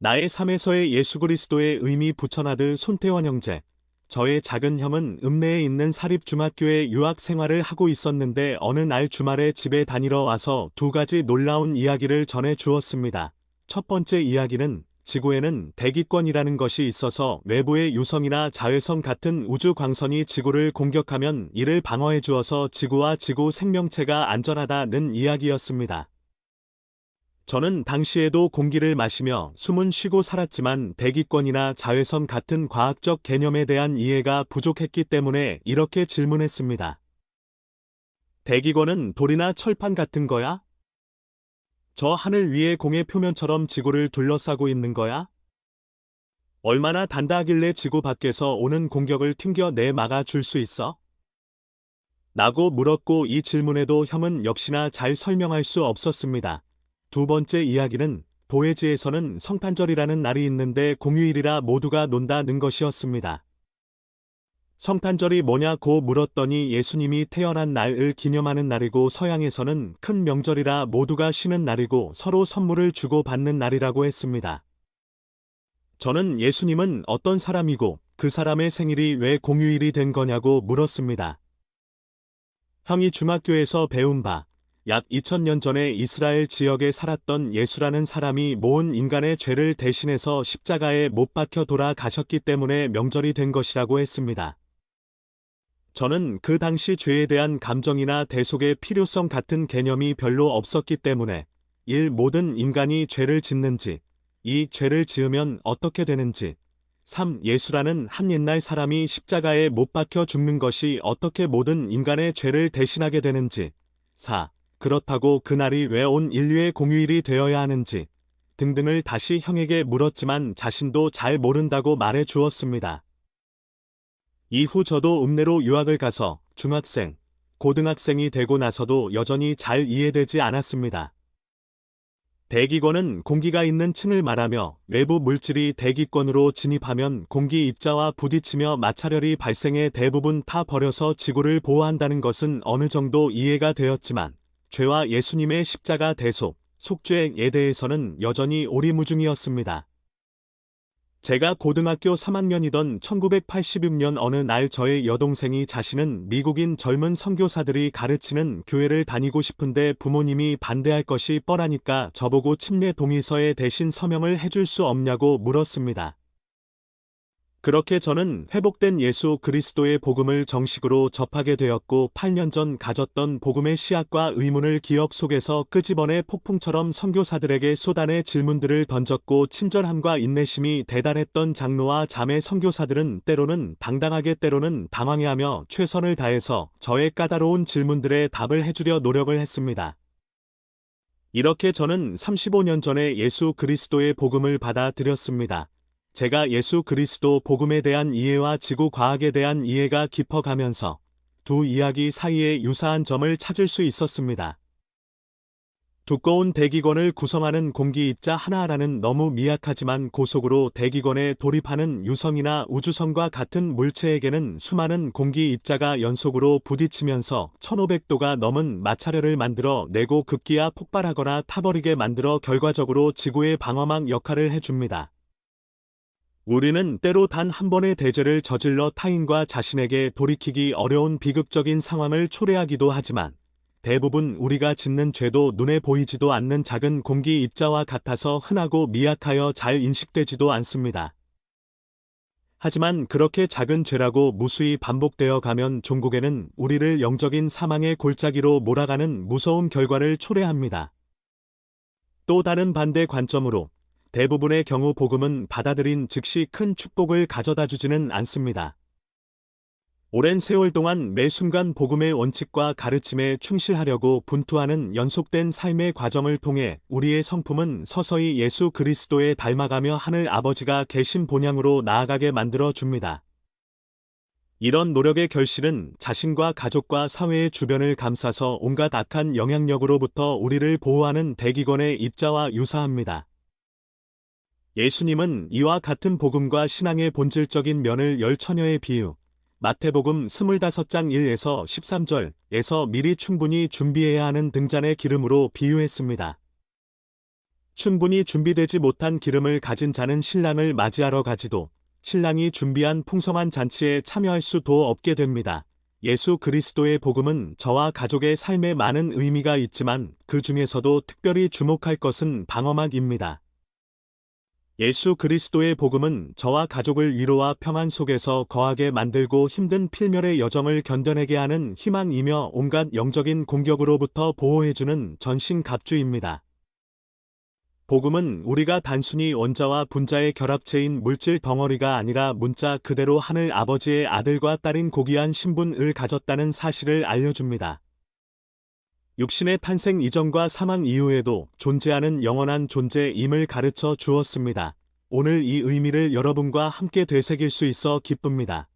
나의 삶에서의 예수 그리스도의 의미 부천하들 손태원 형제. 저의 작은 형은 읍내에 있는 사립중학교에 유학 생활을 하고 있었는데 어느 날 주말에 집에 다니러 와서 두 가지 놀라운 이야기를 전해 주었습니다. 첫 번째 이야기는 지구에는 대기권이라는 것이 있어서 외부의 유성이나 자외선 같은 우주 광선이 지구를 공격하면 이를 방어해 주어서 지구와 지구 생명체가 안전하다는 이야기였습니다. 저는 당시에도 공기를 마시며 숨은 쉬고 살았지만 대기권이나 자외선 같은 과학적 개념에 대한 이해가 부족했기 때문에 이렇게 질문했습니다. 대기권은 돌이나 철판 같은 거야? 저 하늘 위의 공의 표면처럼 지구를 둘러싸고 있는 거야? 얼마나 단단하길래 지구 밖에서 오는 공격을 튕겨내 막아 줄 수 있어? 라고 물었고 이 질문에도 형은 역시나 잘 설명할 수 없었습니다. 두 번째 이야기는 도해지에서는 성탄절이라는 날이 있는데 공휴일이라 모두가 논다는 것이었습니다. 성탄절이 뭐냐고 물었더니 예수님이 태어난 날을 기념하는 날이고 서양에서는 큰 명절이라 모두가 쉬는 날이고 서로 선물을 주고 받는 날이라고 했습니다. 저는 예수님은 어떤 사람이고 그 사람의 생일이 왜 공휴일이 된 거냐고 물었습니다. 형이 중학교에서 배운 바, 약 2000년 전에 이스라엘 지역에 살았던 예수라는 사람이 모든 인간의 죄를 대신해서 십자가에 못 박혀 돌아가셨기 때문에 명절이 된 것이라고 했습니다. 저는 그 당시 죄에 대한 감정이나 대속의 필요성 같은 개념이 별로 없었기 때문에 1. 모든 인간이 죄를 짓는지, 2. 죄를 지으면 어떻게 되는지, 3. 예수라는 한 옛날 사람이 십자가에 못 박혀 죽는 것이 어떻게 모든 인간의 죄를 대신하게 되는지, 4. 그렇다고 그날이 왜 온 인류의 공휴일이 되어야 하는지 등등을 다시 형에게 물었지만 자신도 잘 모른다고 말해 주었습니다. 이후 저도 읍내로 유학을 가서 중학생, 고등학생이 되고 나서도 여전히 잘 이해되지 않았습니다. 대기권은 공기가 있는 층을 말하며 외부 물질이 대기권으로 진입하면 공기 입자와 부딪히며 마찰열이 발생해 대부분 타 버려서 지구를 보호한다는 것은 어느 정도 이해가 되었지만 죄와 예수님의 십자가 대속, 속죄에 대해서는 여전히 오리무중이었습니다. 제가 고등학교 3학년이던 1986년 어느 날 저의 여동생이 자신은 미국인 젊은 선교사들이 가르치는 교회를 다니고 싶은데 부모님이 반대할 것이 뻔하니까 저보고 침례 동의서에 대신 서명을 해줄 수 없냐고 물었습니다. 그렇게 저는 회복된 예수 그리스도의 복음을 정식으로 접하게 되었고 8년 전 가졌던 복음의 씨앗과 의문을 기억 속에서 끄집어내 폭풍처럼 선교사들에게 쏟아내 질문들을 던졌고 친절함과 인내심이 대단했던 장로와 자매 선교사들은 때로는 당당하게 때로는 당황해하며 최선을 다해서 저의 까다로운 질문들에 답을 해주려 노력을 했습니다. 이렇게 저는 35년 전에 예수 그리스도의 복음을 받아들였습니다. 제가 예수 그리스도 복음에 대한 이해와 지구 과학에 대한 이해가 깊어가면서 두 이야기 사이에 유사한 점을 찾을 수 있었습니다. 두꺼운 대기권을 구성하는 공기 입자 하나하나는 너무 미약하지만 고속으로 대기권에 돌입하는 유성이나 우주성과 같은 물체에게는 수많은 공기 입자가 연속으로 부딪히면서 1500도가 넘은 마찰열을 만들어 내고 급기야 폭발하거나 타버리게 만들어 결과적으로 지구의 방어막 역할을 해줍니다. 우리는 때로 단 한 번의 대죄를 저질러 타인과 자신에게 돌이키기 어려운 비극적인 상황을 초래하기도 하지만 대부분 우리가 짓는 죄도 눈에 보이지도 않는 작은 공기 입자와 같아서 흔하고 미약하여 잘 인식되지도 않습니다. 하지만 그렇게 작은 죄라고 무수히 반복되어 가면 종국에는 우리를 영적인 사망의 골짜기로 몰아가는 무서운 결과를 초래합니다. 또 다른 반대 관점으로 대부분의 경우 복음은 받아들인 즉시 큰 축복을 가져다 주지는 않습니다. 오랜 세월 동안 매 순간 복음의 원칙과 가르침에 충실하려고 분투하는 연속된 삶의 과정을 통해 우리의 성품은 서서히 예수 그리스도에 닮아가며 하늘 아버지가 계신 본향으로 나아가게 만들어 줍니다. 이런 노력의 결실은 자신과 가족과 사회의 주변을 감싸서 온갖 악한 영향력으로부터 우리를 보호하는 대기권의 입자와 유사합니다. 예수님은 이와 같은 복음과 신앙의 본질적인 면을 열 처녀의 비유, 마태복음 25장 1에서 13절에서 미리 충분히 준비해야 하는 등잔의 기름으로 비유했습니다. 충분히 준비되지 못한 기름을 가진 자는 신랑을 맞이하러 가지도 신랑이 준비한 풍성한 잔치에 참여할 수도 없게 됩니다. 예수 그리스도의 복음은 저와 가족의 삶에 많은 의미가 있지만 그 중에서도 특별히 주목할 것은 방어막입니다. 예수 그리스도의 복음은 저와 가족을 위로와 평안 속에서 거하게 만들고 힘든 필멸의 여정을 견뎌내게 하는 희망이며 온갖 영적인 공격으로부터 보호해주는 전신갑주입니다. 복음은 우리가 단순히 원자와 분자의 결합체인 물질 덩어리가 아니라 문자 그대로 하늘 아버지의 아들과 딸인 고귀한 신분을 가졌다는 사실을 알려줍니다. 육신의 탄생 이전과 사망 이후에도 존재하는 영원한 존재임을 가르쳐 주었습니다. 오늘 이 의미를 여러분과 함께 되새길 수 있어 기쁩니다.